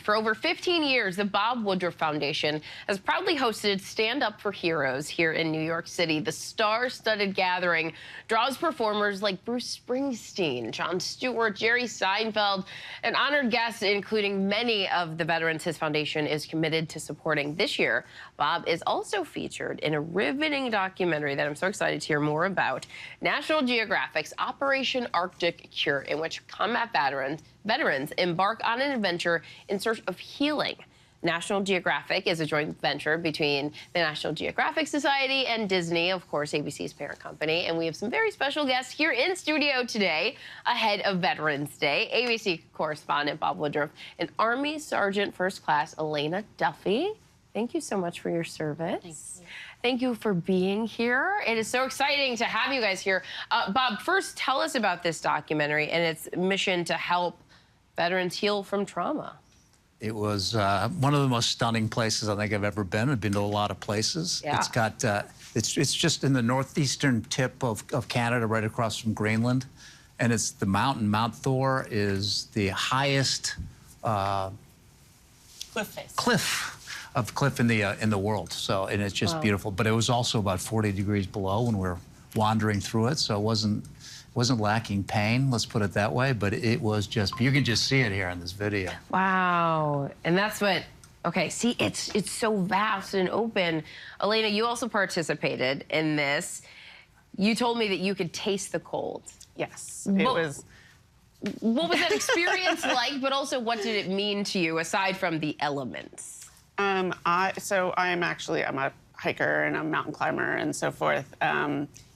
For over 15 years, the Bob Woodruff Foundation has proudly hosted Stand Up for Heroes here in New York City. The star-studded gathering draws performers like Bruce Springsteen, Jon Stewart, Jerry Seinfeld, and honored guests, including many of the veterans his foundation is committed to supporting. This year, Bob is also featured in a riveting documentary that I'm so excited to hear more about, National Geographic's Operation Arctic Cure, in which combat veterans embark on an adventure in search of healing. National Geographic is a joint venture between the National Geographic Society and Disney, of course, ABC's parent company. And we have some very special guests here in studio today ahead of Veterans Day. ABC correspondent Bob Woodruff and Army Sergeant First Class Elena Duffy. Thank you so much for your service. Thank you. Thank you for being here. It is so exciting to have you guys here. Bob, first tell us about this documentary and its mission to help veterans heal from trauma. It was one of the most stunning places I think I've ever been. I've been to a lot of places. Yeah. It's got, it's just in the northeastern tip of Canada, right across from Greenland. And it's the mountain. Mount Thor is the highest cliff in the world. So, and it's just beautiful. But it was also about 40 degrees below when we were wandering through it. So it wasn't lacking pain, let's put it that way, but it was just, you can just see it here in this video. Wow, and that's what, okay, see, it's so vast and open. Elena, you also participated in this. You told me that you could taste the cold. Yes, What was that experience like, but also what did it mean to you, aside from the elements? I'm a hiker and a mountain climber and so forth,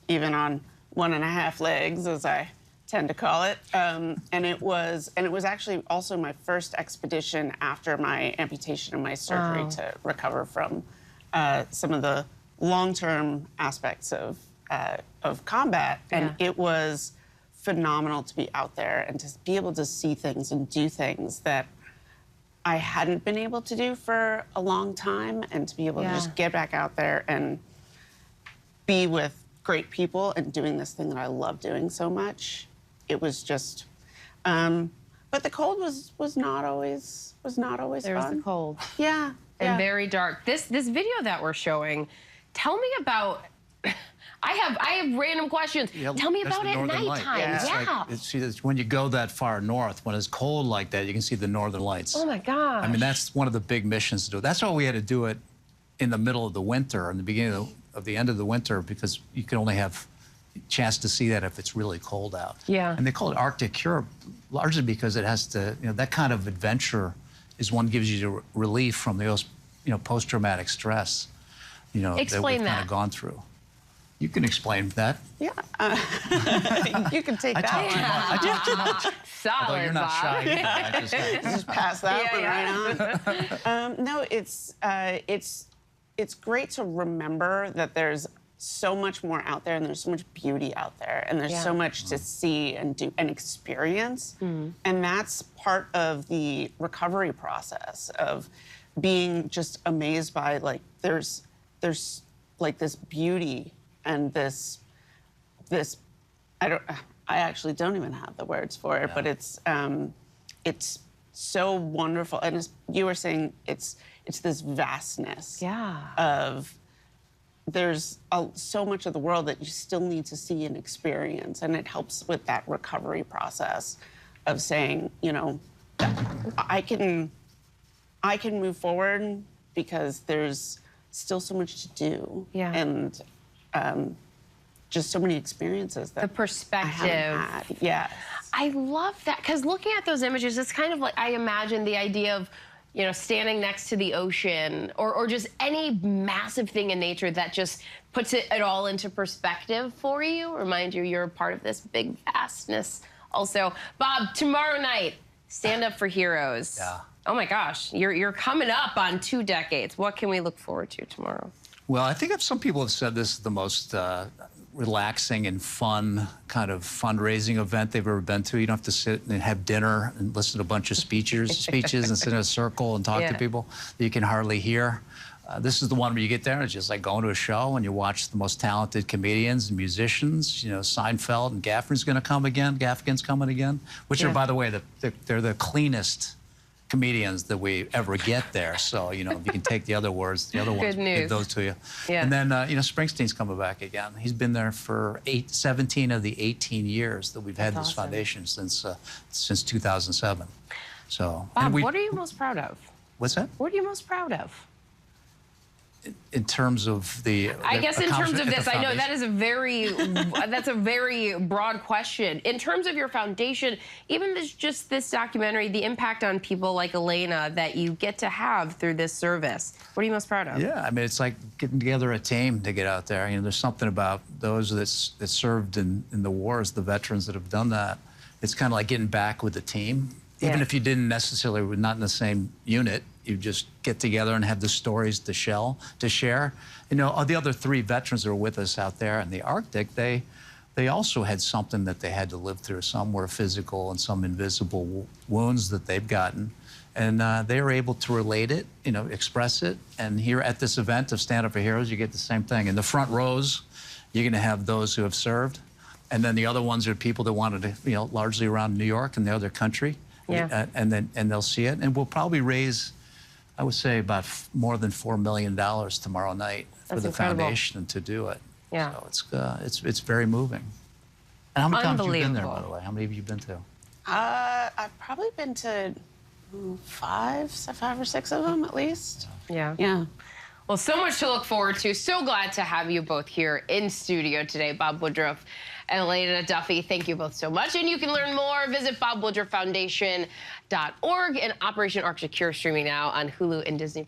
even on 1.5 legs, as I tend to call it. And it was actually also my first expedition after my amputation and my surgery to recover from some of the long-term aspects of combat. And it was phenomenal to be out there and to be able to see things and do things that I hadn't been able to do for a long time, and to be able to just get back out there and be with great people and doing this thing that I love doing so much. It was just, but the cold was not always fun. There was the cold. Yeah. And very dark. This video that we're showing, tell me about, I have random questions. Yeah, tell me about it at Northern nighttime. Yeah. It's when you go that far north, when it's cold like that, you can see the northern lights. Oh my gosh. I mean, that's one of the big missions to do. That's why we had to do it in the middle of the winter, in the beginning of the end of the winter, because you can only have a chance to see that if it's really cold out. Yeah. And they call it Arctic Cure largely because it has to, that kind of adventure is one gives you relief from those, post-traumatic stress, Explain that we've kind that. of gone through. You can explain that. Yeah. You can take I that talk too one. much. I talk too much. Solid, Although you're not Bob. shy. Yeah, Just pass that one right on. No, it's great to remember that there's so much more out there, and there's so much beauty out there, and there's so much to see and do and experience. And that's part of the recovery process of being just amazed by, like, there's like this beauty and this I actually don't even have the words for it, but it's so wonderful. And as you were saying, it's this vastness of there's so much of the world that you still need to see and experience, and it helps with that recovery process of saying, I can move forward because there's still so much to do, and just so many experiences that the perspective. I haven't had. Yes. I love that, because looking at those images, it's kind of like I imagine the idea of, standing next to the ocean or just any massive thing in nature that just puts it all into perspective for you. Remind you you're a part of this big vastness. Also, Bob, tomorrow night, Stand Up for Heroes. Yeah. Oh my gosh, you're coming up on 2 decades. What can we look forward to tomorrow? Well, I think some people have said this is the most relaxing and fun kind of fundraising event they've ever been to. You don't have to sit and have dinner and listen to a bunch of speeches and sit in a circle and talk to people that you can hardly hear. This is the one where you get there and it's just like going to a show and you watch the most talented comedians and musicians. Seinfeld and Gaffigan's going to come again. Gaffigan's coming again, which are, by the way, they're the cleanest comedians that we ever get there. So, you know, if you can take the other words, the other ones, news. give those to you. Yeah. And then, you know, Springsteen's coming back again. He's been there for 17 of the 18 years that we've had That's this awesome. foundation since 2007. So, Bob, what are you most proud of? What's that? What are you most proud of? In terms of the I guess in terms of accomplishment at this, the I know that foundation? is that's a very broad question. In terms of your foundation, even just this documentary, the impact on people like Elena that you get to have through this service, what are you most proud of? Yeah, I mean, it's like getting together a team to get out there. You know, there's something about those that served in the wars, the veterans that have done that. It's kind of like getting back with the team. Even Yeah. if you didn't necessarily, were not in the same unit, you just get together and have the stories to share. You know, the other 3 veterans that are with us out there in the Arctic, they also had something that they had to live through. Some were physical and some invisible wounds that they've gotten. And they were able to relate it, you know, express it. And here at this event of Stand Up for Heroes, you get the same thing. In the front rows, you're going to have those who have served. And then the other ones are people that wanted to, you know, largely around New York and the other country. Yeah. And they'll see it. And we'll probably raise, I would say, about more than $4 million tomorrow night for That's the incredible. foundation to do it. Yeah. So it's very moving. And how many times have you been there, by the Unbelievable. way? How many have you been to? I've probably been to 5 or 6 of them at least. Yeah. Yeah. Well, so much to look forward to. So glad to have you both here in studio today, Bob Woodruff and Elena Duffy. Thank you both so much. And you can learn more. Visit BobWoodruffFoundation.org and Operation Arctic Secure streaming now on Hulu and Disney+.